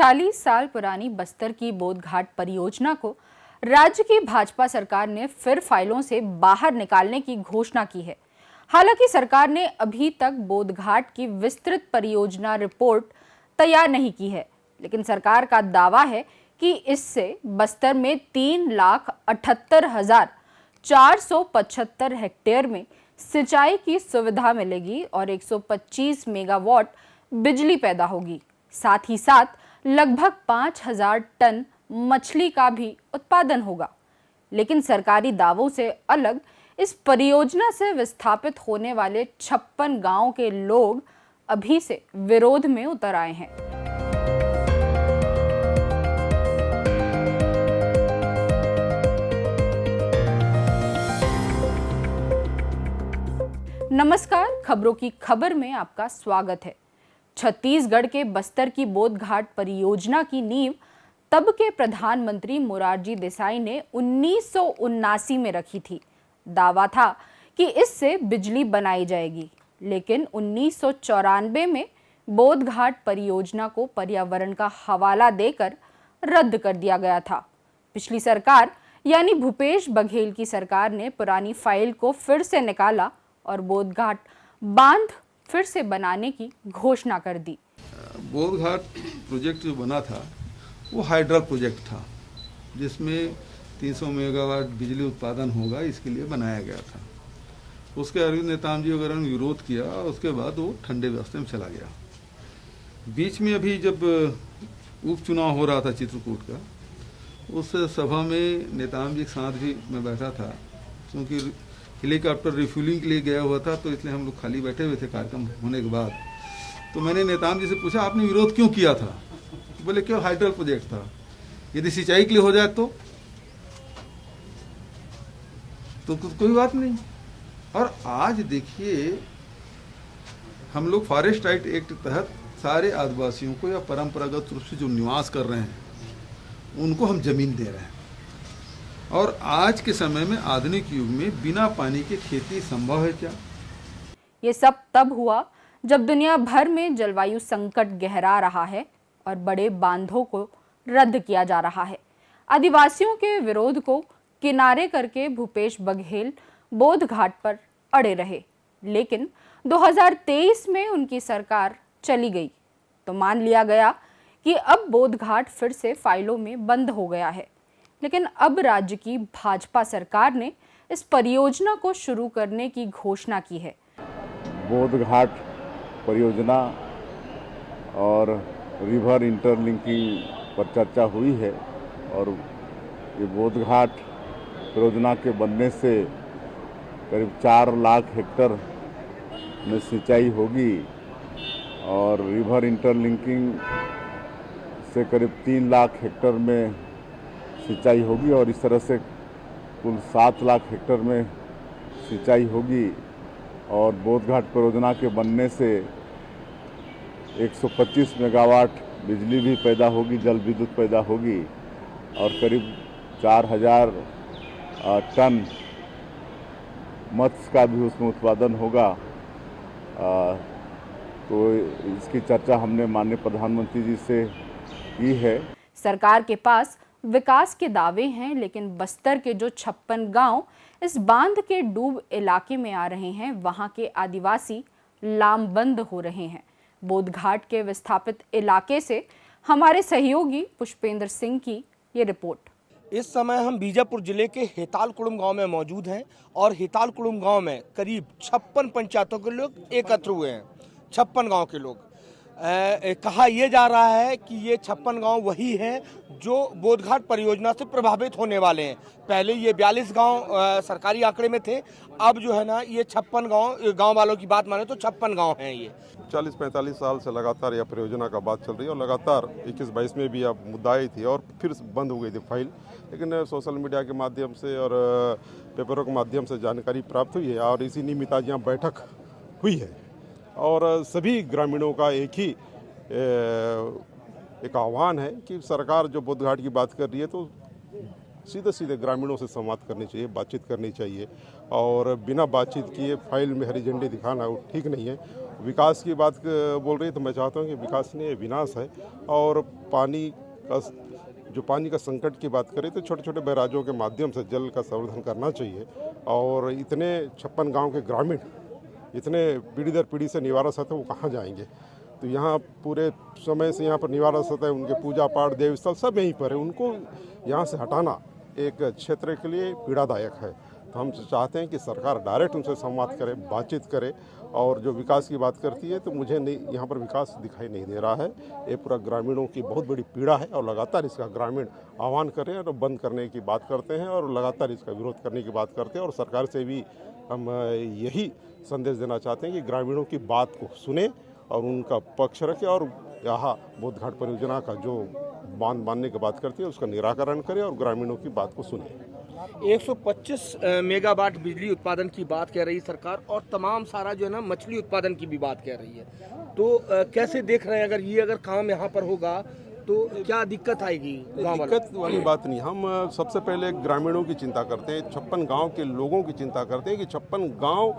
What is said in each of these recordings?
40 साल पुरानी बस्तर की बोधघाट परियोजना को राज्य की भाजपा सरकार ने फिर फाइलों से बाहर निकालने की घोषणा की है। हालांकि सरकार ने अभी तक बोधघाट की विस्तृत परियोजना रिपोर्ट तैयार नहीं की है, लेकिन सरकार का दावा है कि इससे बस्तर में 3,78,475 हेक्टेयर में सिंचाई की सुविधा मिलेगी और 125 मेगावाट बिजली पैदा होगी। साथ ही साथ लगभग 5,000 टन मछली का भी उत्पादन होगा। लेकिन सरकारी दावों से अलग इस परियोजना से विस्थापित होने वाले 56 गांवों के लोग अभी से विरोध में उतर आए हैं। नमस्कार, खबरों की खबर में आपका स्वागत है। छत्तीसगढ़ के बस्तर की बोधघाट परियोजना की नींव तब के प्रधानमंत्री मोरारजी देसाई ने 1979 में रखी थी। दावा था कि इससे बिजली बनाई जाएगी, लेकिन 1994 में बोधघाट परियोजना को पर्यावरण का हवाला देकर रद्द कर दिया गया था। पिछली सरकार यानी भूपेश बघेल की सरकार ने पुरानी फाइल को फिर से निकाला और बोधघाट बांध फिर से बनाने की घोषणा कर दी। बोधघाट प्रोजेक्ट जो बना था वो हाइड्रा प्रोजेक्ट था, जिसमें 300 मेगावाट बिजली उत्पादन होगा, इसके लिए बनाया गया था। उसके अरविंद नेताम जी वगैरह ने विरोध किया, उसके बाद वो ठंडे व्यवस्था में चला गया। बीच में अभी जब उपचुनाव हो रहा था चित्रकूट का, उस सभा में नेताम जी के साथ भी मैं बैठा था, क्योंकि हेलीकॉप्टर रिफ्यूलिंग के लिए गया हुआ था, तो इसलिए हम लोग खाली बैठे हुए थे कार्यक्रम होने के बाद। तो मैंने नेताम जी से पूछा, आपने विरोध क्यों किया था? बोले क्यों, हाइड्रल प्रोजेक्ट था, यदि सिंचाई के लिए हो जाए तो कोई बात नहीं। और आज देखिए, हम लोग फॉरेस्ट राइट एक्ट के तहत सारे आदिवासियों को या परंपरागत रूप से जो निवास कर रहे हैं उनको हम जमीन दे रहे हैं। और आज के समय में आधुनिक युग में बिना पानी के खेती संभव है क्या? ये सब तब हुआ जब दुनिया भर में जलवायु संकट गहरा रहा है और बड़े बांधों को रद्द किया जा रहा है। आदिवासियों के विरोध को किनारे करके भूपेश बघेल बोधघाट पर अड़े रहे, लेकिन 2023 में उनकी सरकार चली गई तो मान लिया गया कि अब बोधघाट फिर से फाइलों में बंद हो गया है। लेकिन अब राज्य की भाजपा सरकार ने इस परियोजना को शुरू करने की घोषणा की है। बोधघाट परियोजना और रिवर इंटरलिंकिंग पर चर्चा हुई है और ये बोधघाट परियोजना के बनने से करीब 4 लाख हेक्टेयर में सिंचाई होगी और रिवर इंटरलिंकिंग से करीब 3 लाख हेक्टेयर में सिंचाई होगी और इस तरह से कुल 7 लाख हेक्टेयर में सिंचाई होगी। और बोधघाट परियोजना के बनने से 125 मेगावाट बिजली भी पैदा होगी, जल विद्युत पैदा होगी और करीब 4,000 टन मत्स्य का भी उसमें उत्पादन होगा। तो इसकी चर्चा हमने माननीय प्रधानमंत्री जी से की है। सरकार के पास विकास के दावे हैं, लेकिन बस्तर के जो 56 गांव इस बांध के डूब इलाके में आ रहे हैं, वहां के आदिवासी लामबंद हो रहे हैं। बोधघाट के विस्थापित इलाके से हमारे सहयोगी पुष्पेंद्र सिंह की ये रिपोर्ट। इस समय हम बीजापुर जिले के हेतालकुड़म गांव में मौजूद हैं और हेतालकुड़म गांव में करीब 56 पंचायतों के लोग एकत्र हुए हैं। 56 गांव के लोग, कहा यह जा रहा है कि ये 56 गांव वही हैं जो बोधघाट परियोजना से प्रभावित होने वाले हैं। पहले ये 42 गांव सरकारी आंकड़े में थे, अब जो है ना ये 56 गांव वालों की बात माने तो 56 गांव हैं। ये 40-45 साल से लगातार यह परियोजना का बात चल रही है और लगातार 21-22 में भी अब मुद्दा आई थी और फिर बंद हो गई थी फाइल। लेकिन सोशल मीडिया के माध्यम से और पेपरों के माध्यम से जानकारी प्राप्त हुई है और इसी निमित्त आज यहाँ बैठक हुई है और सभी ग्रामीणों का एक आह्वान है कि सरकार जो बोधघाट की बात कर रही है तो सीधे सीधे ग्रामीणों से संवाद करनी चाहिए, बातचीत करनी चाहिए और बिना बातचीत किए फाइल में हरी झंडी दिखाना वो ठीक नहीं है। विकास की बात बोल रही है तो मैं चाहता हूँ कि विकास नहीं, विनाश है। और पानी का संकट की बात करें तो छोटे छोटे बैराजों के माध्यम से जल का संवर्धन करना चाहिए। और इतने 56 गांव के ग्रामीण इतने पीढ़ी दर पीढ़ी से निवारस है, वो कहाँ जाएंगे? तो यहाँ पूरे समय से यहाँ पर निवारस है, उनके पूजा पाठ देव स्थल सब यहीं पर है, उनको यहाँ से हटाना एक क्षेत्र के लिए पीड़ादायक है। तो हम चाहते हैं कि सरकार डायरेक्ट उनसे संवाद करे, बातचीत करे। और जो विकास की बात करती है तो मुझे नहीं, यहाँ पर विकास दिखाई नहीं दे रहा है। ये पूरा ग्रामीणों की बहुत बड़ी पीड़ा है और लगातार इसका ग्रामीण आह्वान कर रहे हैं और बंद करने की बात करते हैं और लगातार इसका विरोध करने की बात करते हैं। और सरकार से भी हम यही संदेश देना चाहते हैं कि ग्रामीणों की बात को सुने और उनका पक्ष रखे और यहाँ बोधघाट परियोजना का जो बांध बांधने की बात करती है उसका निराकरण करे और ग्रामीणों की बात को सुने। 125 मेगावाट बिजली उत्पादन की बात कह रही सरकार और तमाम सारा जो है ना मछली उत्पादन की भी बात कह रही है। तो कैसे देख रहे हैं अगर काम यहाँ पर होगा तो क्या दिक्कत आएगी? दिक्कत वाली बात नहीं, हम सबसे पहले ग्रामीणों की चिंता करते हैं, 56 गांव के लोगों की चिंता करते हैं कि 56 गांव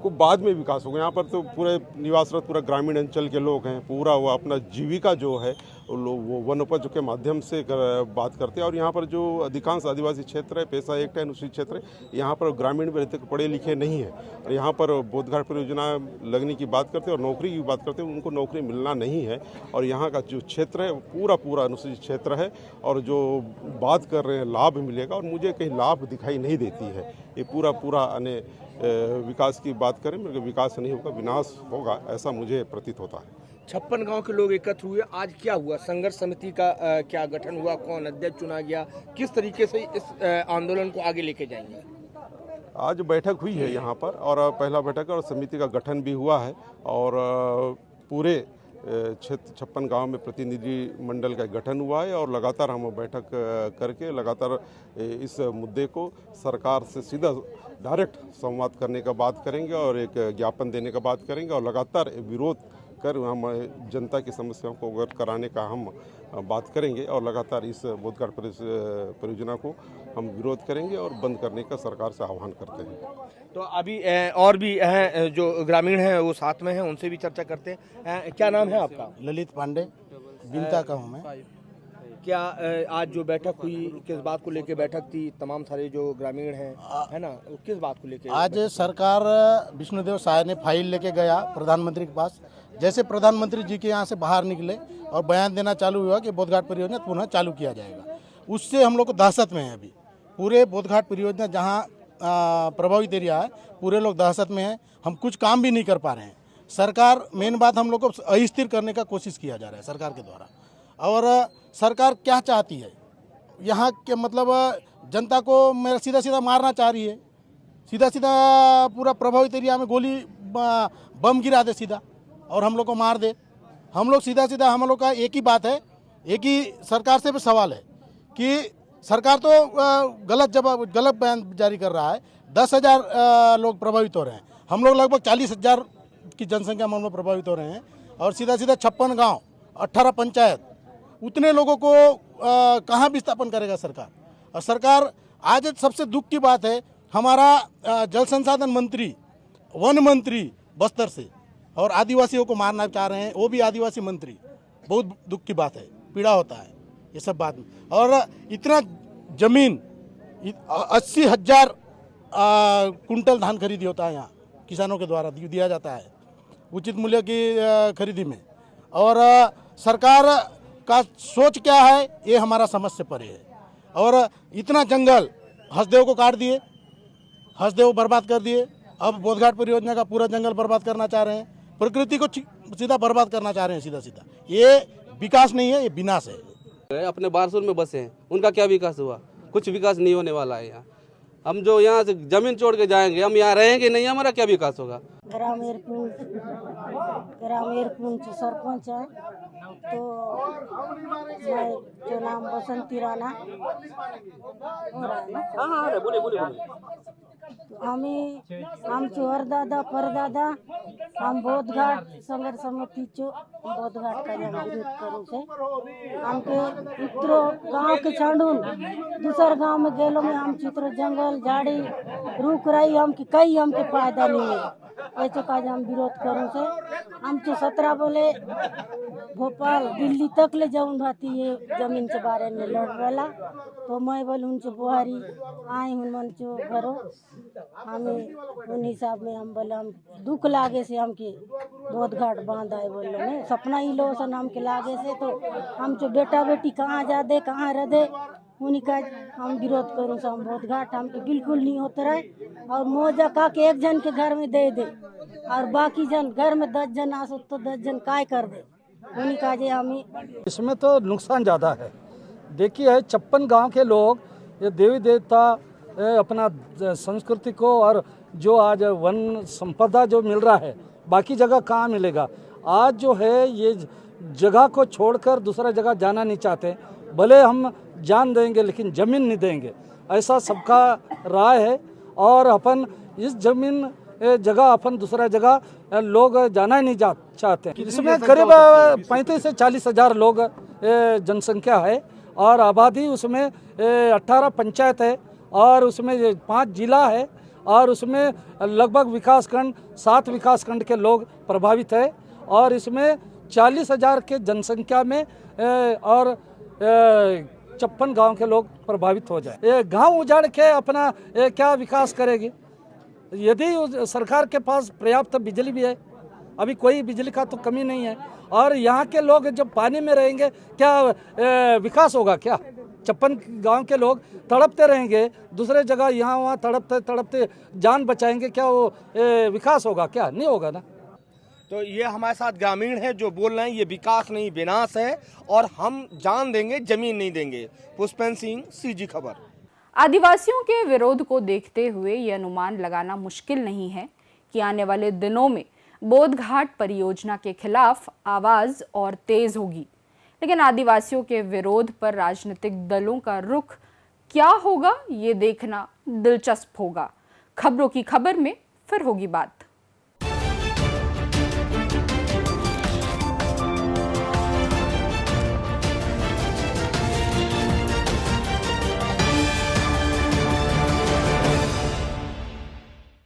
को बाद में विकास होगा। यहाँ पर तो पूरे निवासरत पूरा ग्रामीण अंचल के लोग हैं, पूरा वो अपना जीविका जो है वो वनोपज के माध्यम से बात करते हैं। और यहाँ पर जो अधिकांश आदिवासी क्षेत्र है, पेशा एक है, अनुसूचित क्षेत्र है, यहाँ पर ग्रामीण में रहते पढ़े लिखे नहीं है। और यहाँ पर बोधघाट परियोजना लगने की बात करते हैं और नौकरी की बात करते हैं, उनको नौकरी मिलना नहीं है। और यहाँ का जो क्षेत्र है वो पूरा अनुसूचित क्षेत्र है। और जो बात कर रहे हैं लाभ मिलेगा, और मुझे कहीं लाभ दिखाई नहीं देती है। ये पूरा विकास की बात करें, मगर विकास नहीं होगा, विनाश होगा, ऐसा मुझे प्रतीत होता है। 56 गांव के लोग एकत्र हुए, आज क्या हुआ? संघर्ष समिति का क्या गठन हुआ? कौन अध्यक्ष चुना गया? किस तरीके से इस आंदोलन को आगे लेके जाएंगे? आज बैठक हुई है यहाँ पर और पहला बैठक और समिति का गठन भी हुआ है। और पूरे क्षेत्र 56 गांव में प्रतिनिधि मंडल का गठन हुआ है और लगातार हम बैठक करके लगातार इस मुद्दे को सरकार से सीधा डायरेक्ट संवाद करने का बात करेंगे और एक ज्ञापन देने का बात करेंगे। और लगातार विरोध कर हम जनता की समस्याओं को अवगत कराने का हम बात करेंगे और लगातार इस बोधघाट परियोजना को हम विरोध करेंगे और बंद करने का सरकार से आह्वान करते हैं। तो अभी और भी जो ग्रामीण हैं वो साथ में हैं, उनसे भी चर्चा करते हैं। क्या नाम है आपका? ललित पांडे, बिनता का हूँ मैं। क्या आज जो बैठक हुई किस बात को लेकर बैठक थी? तमाम सारे जो ग्रामीण हैं है ना, किस बात को लेकर? आज सरकार विष्णुदेव साय ने फाइल लेके गया प्रधानमंत्री के पास। जैसे प्रधानमंत्री जी के यहाँ से बाहर निकले और बयान देना चालू हुआ कि बोधघाट परियोजना पुनः चालू किया जाएगा, उससे हम लोग को दहशत में है। अभी पूरे बोधघाट परियोजना जहाँ प्रभावित एरिया है, पूरे लोग दहशत में हैं। हम कुछ काम भी नहीं कर पा रहे हैं। सरकार, मेन बात हम लोग को अस्थिर करने का कोशिश किया जा रहा है सरकार के द्वारा। और सरकार क्या चाहती है यहाँ के, मतलब जनता को मेरा सीधा मारना चाह रही है। सीधा पूरा प्रभावित एरिया में गोली बम गिरा दे सीधा और हम लोग को मार दे। हम लोग सीधा हम लोग का एक ही बात है, एक ही सरकार से भी सवाल है कि सरकार तो गलत बयान जारी कर रहा है। 10,000 लोग प्रभावित हो रहे हैं, हम लोग लगभग 40,000 की जनसंख्या में हम लोग प्रभावित हो रहे हैं। और सीधा 56 गांव, 18 पंचायत, उतने लोगों को कहाँ विस्थापन करेगा सरकार? और सरकार, आज सबसे दुख की बात है, हमारा जल संसाधन मंत्री, वन मंत्री बस्तर से और आदिवासियों को मारना चाह रहे हैं, वो भी आदिवासी मंत्री। बहुत दुख की बात है, पीड़ा होता है ये सब बात में। और इतना जमीन 80,000 कुंटल धान खरीदी होता है यहाँ, किसानों के द्वारा दिया जाता है उचित मूल्य की खरीदी में। और सरकार का सोच क्या है ये हमारा समझ से परे है। और इतना जंगल हसदेव को काट दिए, हसदेव बर्बाद कर दिए। अब बोधघाट परियोजना का पूरा जंगल बर्बाद करना चाह रहे हैं, प्रकृति को सीधा बर्बाद करना चाह रहे हैं सीधा। ये विकास नहीं है, ये विनाश है। अपने बारसूर में बसे हैं, उनका क्या विकास हुआ? कुछ विकास नहीं होने वाला है यहाँ। हम जो यहाँ से जमीन छोड़ के जाएंगे, हम यहाँ रहेंगे नहीं, हमारा क्या विकास होगा? ग्रामीण सरपंच है, तो मैं जो नाम बसंती राणा हो रहा है ना। हाँ, बोले। हम चोर दादा परदादा हम बोधघाट संघर्ष समिति बोधघाट का विरोध करू से हमके इतरो गांव के छांडून दूसर गांव में गेलो में हम चित्र जंगल झाड़ी रुक रही हमके कई हमके फायदा नहीं है। ऐसे का हम विरोध करूँ से हम तो 17 बोले भोपाल दिल्ली तक ले जाऊँ भाती ये जमीन के बारे में लड़ रहा तो मैं बोल उनसे बुहारी आई हूँ मन चो घरों हमें उन हिसाब में हम बोले हम दुख लागे से हमके बोध घाट बांध आए बोल में सपना ही लो सन हमके लागे से तो हम जो बेटा बेटी कहाँ जा दे कहाँ रह दे उन्हीं का हम विरोध करूँ से हम बोध घाट हमके बिल्कुल नहीं होते रहे और मोजा का के एक जन के घर में दे दे और बाकी जन घर में 10 जन आसो तो 10 जन काय कर दे उन्हीं का जे हमें इसमें तो नुकसान ज़्यादा है। देखिए 56 गांव के लोग ये देवी देवता अपना संस्कृति को और जो आज वन संपदा जो मिल रहा है बाकी जगह कहाँ मिलेगा। आज जो है ये जगह को छोड़कर दूसरा जगह जाना नहीं चाहते, भले हम जान देंगे लेकिन ज़मीन नहीं देंगे, ऐसा सबका राय है। और अपन इस ज़मीन जगह अपन दूसरा जगह लोग जाना ही नहीं चाहते। इसमें करीब 35 से 40 हज़ार लोग जनसंख्या है और आबादी उसमें 18 पंचायत है और उसमें 5 जिला है और उसमें लगभग विकासखंड 7 विकासखंड के लोग प्रभावित है और इसमें 40,000 के जनसंख्या में और 56 गांव के लोग प्रभावित हो जाए। ये गांव उजाड़ के अपना क्या विकास करेगी यदि सरकार के पास पर्याप्त बिजली भी है, अभी कोई बिजली का तो कमी नहीं है और यहाँ के लोग जब पानी में रहेंगे क्या विकास होगा क्या। 56 गांव के लोग तड़पते रहेंगे दूसरे जगह यहाँ वहाँ तड़पते तड़पते जान बचाएंगे, क्या वो विकास होगा क्या, नहीं होगा ना। तो ये हमारे साथ ग्रामीण है जो बोल रहे हैं ये विकास नहीं विनाश है और हम जान देंगे जमीन नहीं देंगे। पुष्पेंद्र सिंह, सीजी खबर। आदिवासियों के विरोध को देखते हुए यह अनुमान लगाना मुश्किल नहीं है कि आने वाले दिनों में बोध घाट परियोजना के खिलाफ आवाज और तेज होगी। लेकिन आदिवासियों के विरोध पर राजनीतिक दलों का रुख क्या होगा ये देखना दिलचस्प होगा। खबरों की खबर में फिर होगी बात।